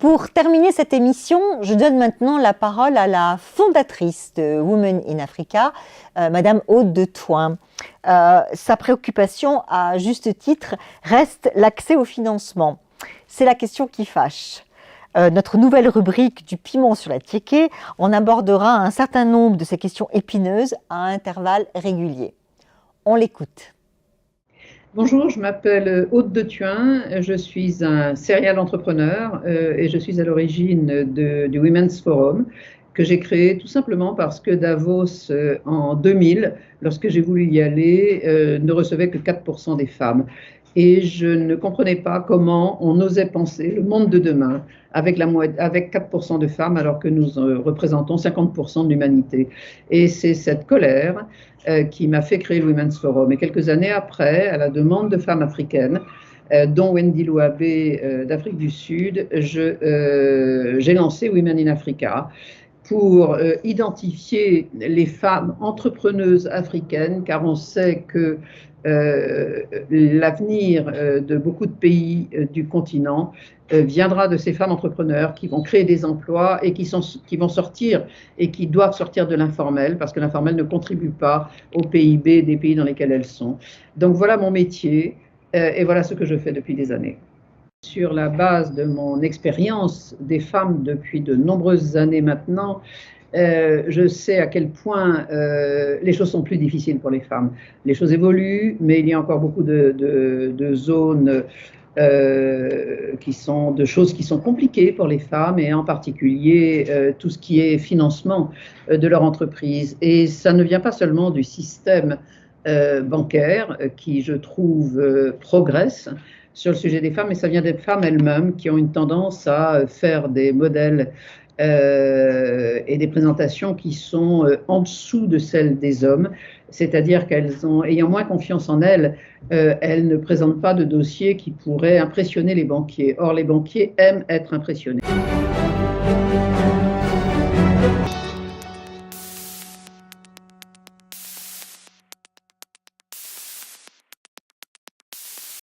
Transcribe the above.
Pour terminer cette émission, je donne maintenant la parole à la fondatrice de Women in Africa, Madame Aude de Thuin. Sa préoccupation, à juste titre, reste l'accès au financement. C'est la question qui fâche. Notre nouvelle rubrique du piment sur la tiéké en abordera un certain nombre de ces questions épineuses à intervalles réguliers. On l'écoute. Bonjour, je m'appelle Aude de Thuin, je suis un serial entrepreneur et je suis à l'origine du Women's Forum que j'ai créé tout simplement parce que Davos en 2000, lorsque j'ai voulu y aller, ne recevait que 4% des femmes. Et je ne comprenais pas comment on osait penser le monde de demain avec 4% de femmes alors que nous représentons 50% de l'humanité. Et c'est cette colère qui m'a fait créer le Women's Forum. Et quelques années après, à la demande de femmes africaines, dont Wendy Louabé d'Afrique du Sud, j'ai lancé Women in Africa pour identifier les femmes entrepreneuses africaines, car on sait que l'avenir de beaucoup de pays du continent viendra de ces femmes entrepreneurs qui vont créer des emplois et qui vont sortir et qui doivent sortir de l'informel parce que l'informel ne contribue pas au PIB des pays dans lesquels elles sont. Donc voilà mon métier et voilà ce que je fais depuis des années. Sur la base de mon expérience des femmes depuis de nombreuses années maintenant, je sais à quel point les choses sont plus difficiles pour les femmes. Les choses évoluent, mais il y a encore beaucoup de zones de choses qui sont compliquées pour les femmes, et en particulier tout ce qui est financement de leur entreprise. Et ça ne vient pas seulement du système bancaire qui, je trouve, progresse sur le sujet des femmes, mais ça vient des femmes elles-mêmes qui ont une tendance à faire des modèles et des présentations qui sont en dessous de celles des hommes, c'est-à-dire ayant moins confiance en elles, elles ne présentent pas de dossier qui pourrait impressionner les banquiers. Or, les banquiers aiment être impressionnés.